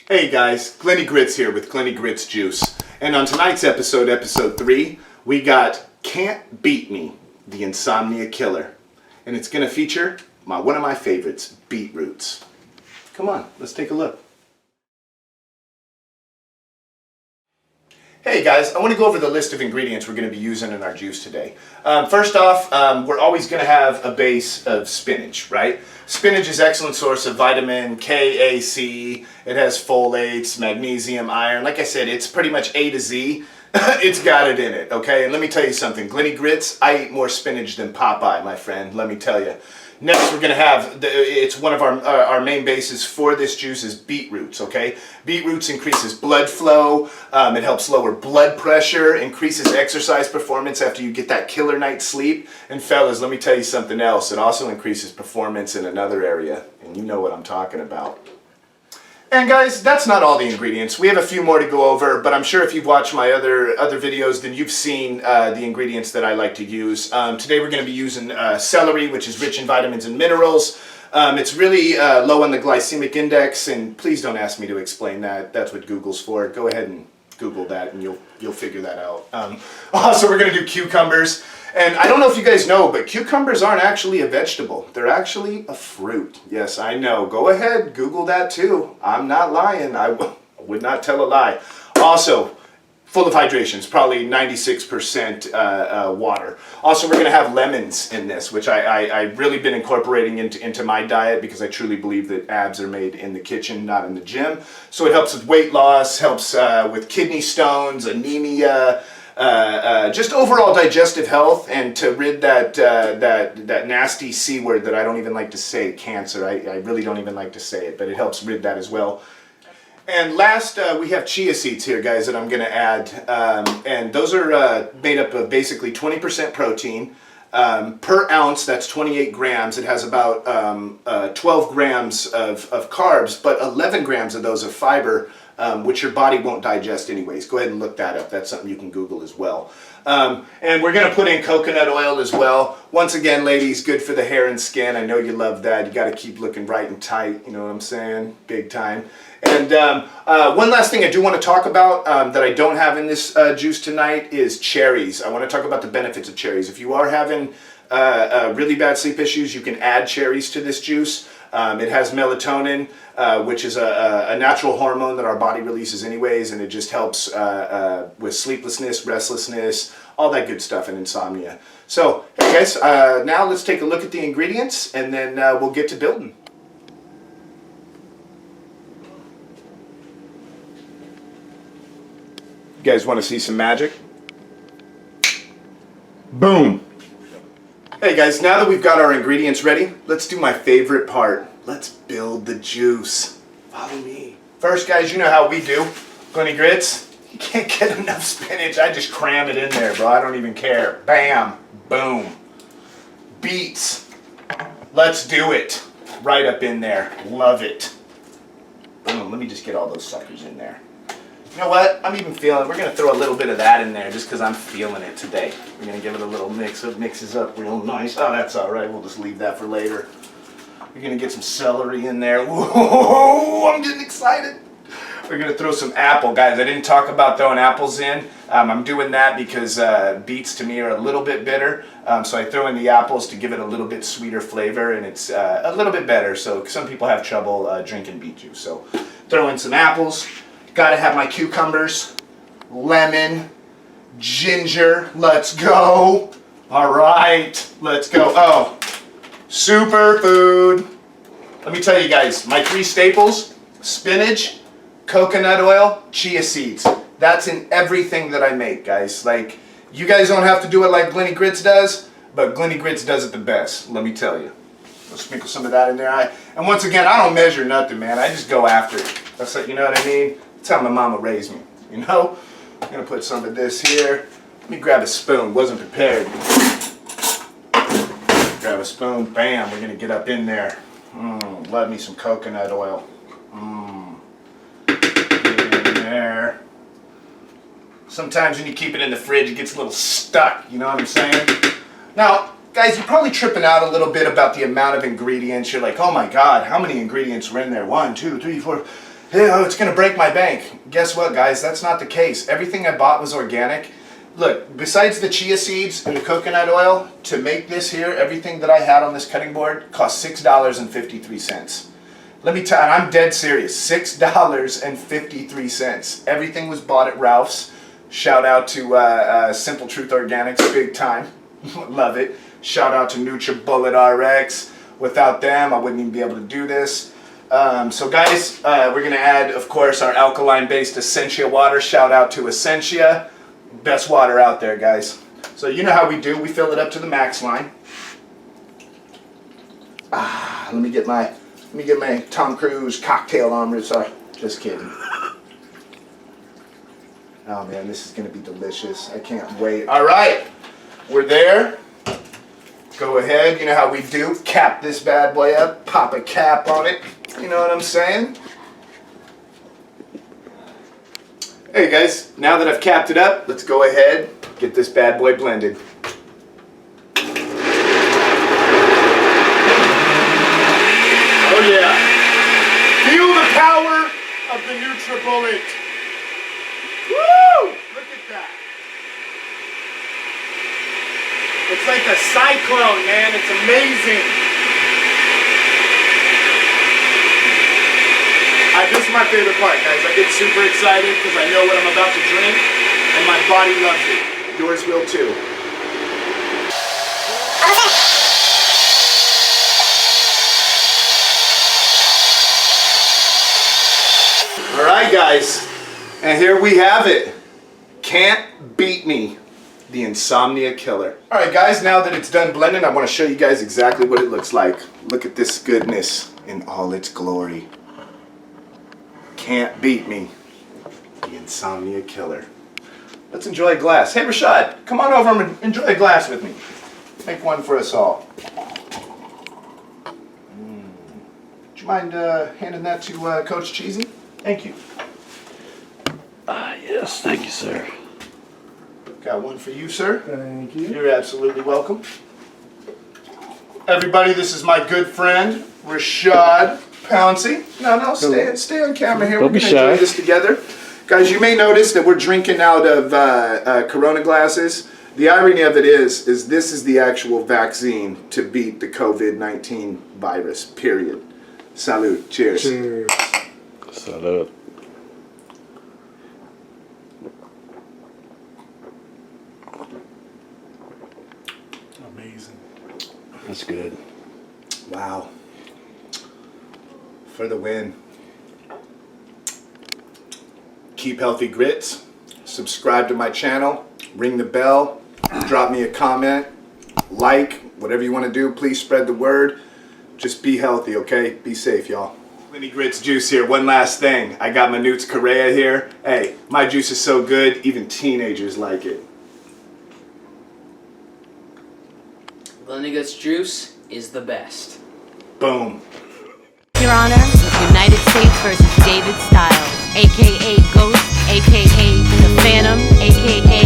Hey guys, Glenny Grits here with Glenny Grits Juice. And on tonight's episode, episode 3, we got Can't Beat Me, the Insomnia Killer. And it's going to feature one of my favorites, beetroots. Come on, let's take a look. Hey guys, I want to go over the list of ingredients we're going to be using in our juice today. First off, we're always going to have a base of spinach, right? Spinach is an excellent source of vitamin K, A, C. It has folates, magnesium, iron. Like I said, it's pretty much A to Z. It's got it in it, okay? And let me tell you something. Glenny Grits, I eat more spinach than Popeye, my friend. Let me tell you. Next, we're going to have, it's one of our main bases for this juice is beetroots, okay? Beetroots increases blood flow, it helps lower blood pressure, increases exercise performance after you get that killer night's sleep. And fellas, let me tell you something else. It also increases performance in another area, and you know what I'm talking about. And guys, that's not all the ingredients. We have a few more to go over, but I'm sure if you've watched my other videos, then you've seen the ingredients that I like to use. Today we're going to be using celery, which is rich in vitamins and minerals. It's really low on the glycemic index, and please don't ask me to explain that. That's what Google's for. Go ahead and Google that, and you'll figure that out. Also, we're going to do cucumbers. And I don't know if you guys know, but cucumbers aren't actually a vegetable. They're actually a fruit. Yes, I know. Go ahead, Google that too. I'm not lying. I would not tell a lie. Also, full of hydration. It's probably 96% water. Also, we're going to have lemons in this, which I've really been incorporating into my diet because I truly believe that abs are made in the kitchen, not in the gym. So it helps with weight loss, helps with kidney stones, anemia, just overall digestive health, and to rid that nasty C word that I don't even like to say, cancer. I really don't even like to say it, but it helps rid that as well. And last, we have chia seeds here, guys, that I'm going to add. And those are made up of basically 20% protein. Per ounce, that's 28 grams. It has about 12 grams of carbs, but 11 grams of those of fiber, which your body won't digest anyways. Go ahead and look that up. That's something you can Google as well. And we're going to put in coconut oil as well. Once again, ladies, good for the hair and skin. I know you love that. You got to keep looking bright and tight. You know what I'm saying? Big time. And one last thing I do want to talk about that I don't have in this juice tonight is cherries. I want to talk about the benefits of cherries. If you are having really bad sleep issues, you can add cherries to this juice. It has melatonin, which is a natural hormone that our body releases anyways, and it just helps with sleeplessness, restlessness, all that good stuff, and insomnia. So, hey guys, now let's take a look at the ingredients, and then we'll get to building. You guys want to see some magic? Boom! Hey guys, now that we've got our ingredients ready, let's do my favorite part. Let's build the juice. Follow me. First, guys, you know how we do. Glenny Grits, you can't get enough spinach. I just cram it in there, bro. I don't even care. Bam. Boom. Beets. Let's do it. Right up in there. Love it. Boom. Let me just get all those suckers in there. You know what? I'm even feeling, we're going to throw a little bit of that in there just because I'm feeling it today. We're going to give it a little mix. It mixes up real nice. Oh, that's all right. We'll just leave that for later. We're going to get some celery in there. Whoa, I'm getting excited. We're going to throw some apple. Guys, I didn't talk about throwing apples in. I'm doing that because beets to me are a little bit bitter. So I throw in the apples to give it a little bit sweeter flavor, and it's a little bit better. So some people have trouble drinking beet juice. So throw in some apples. Gotta have my cucumbers, lemon, ginger. Let's go. All right, let's go. Oh, superfood. Let me tell you guys, my 3 staples: spinach, coconut oil, chia seeds. That's in everything that I make, guys. Like, you guys don't have to do it like Glenny Grits does, but Glenny Grits does it the best, let me tell you. I'll sprinkle some of that in there. And once again, I don't measure nothing, man. I just go after it. That's like, you know what I mean? That's how my mama raised me, you know? I'm gonna put some of this here. Let me grab a spoon, wasn't prepared. Grab a spoon, bam, we're gonna get up in there. Love me some coconut oil. Get it in there. Sometimes when you keep it in the fridge, it gets a little stuck, you know what I'm saying? Now, guys, you're probably tripping out a little bit about the amount of ingredients. You're like, oh my God, how many ingredients are in there? 1, 2, 3, 4. oh, it's gonna break my bank. Guess what, guys? That's not the case. Everything I bought was organic. Look, besides the chia seeds and the coconut oil, to make this here, everything that I had on this cutting board cost $6.53. Let me tell you, and I'm dead serious, $6.53. Everything was bought at Ralph's. Shout out to Simple Truth Organics, big time. Love it. Shout out to Nutribullet Rx. Without them, I wouldn't even be able to do this. So guys, we're going to add, of course, our alkaline-based Essentia water. Shout out to Essentia. Best water out there, guys. So you know how we do. We fill it up to the max line. Let me get my Tom Cruise cocktail on. Sorry, just kidding. Oh man, this is going to be delicious. I can't wait. All right, we're there. Go ahead, you know how we do. Cap this bad boy up, pop a cap on it. You know what I'm saying? Hey guys, now that I've capped it up, let's go ahead, get this bad boy blended. Oh yeah. Feel the power of the Nutribullet. Woo! Look at that. It's like a cyclone, man. It's amazing. This is my favorite part, guys. I get super excited because I know what I'm about to drink, and my body loves it. Yours will too. All right, guys. And here we have it. Can't beat me. The Insomnia Killer. All right, guys, now that it's done blending, I want to show you guys exactly what it looks like. Look at this goodness in all its glory. Can't beat me. The Insomnia Killer. Let's enjoy a glass. Hey, Rashad, come on over and enjoy a glass with me. Make one for us all. Would you mind handing that to Coach Cheesy? Thank you. Yes, thank you, sir. Got one for you, sir. Thank you. You're absolutely welcome. Everybody, this is my good friend, Rashad Pouncey. No, stay on camera here. Don't We're be going to shy. enjoy this together. Guys, you may notice that we're drinking out of Corona glasses. The irony of it is this is the actual vaccine to beat the COVID-19 virus, period. Salud. Cheers. Cheers. Salud. Amazing. That's good. Wow. For the win. Keep healthy grits. Subscribe to my channel. Ring the bell. Drop me a comment. Like. Whatever you want to do. Please spread the word. Just be healthy, okay? Be safe, y'all. Glenny Grits juice here. One last thing. I got my Newt's Correa here. Hey, my juice is so good, even teenagers like it. Glenny Grits juice is the best. Boom. Your Honor, United States versus David Styles, a.k.a. Ghost, a.k.a. The Phantom, a.k.a.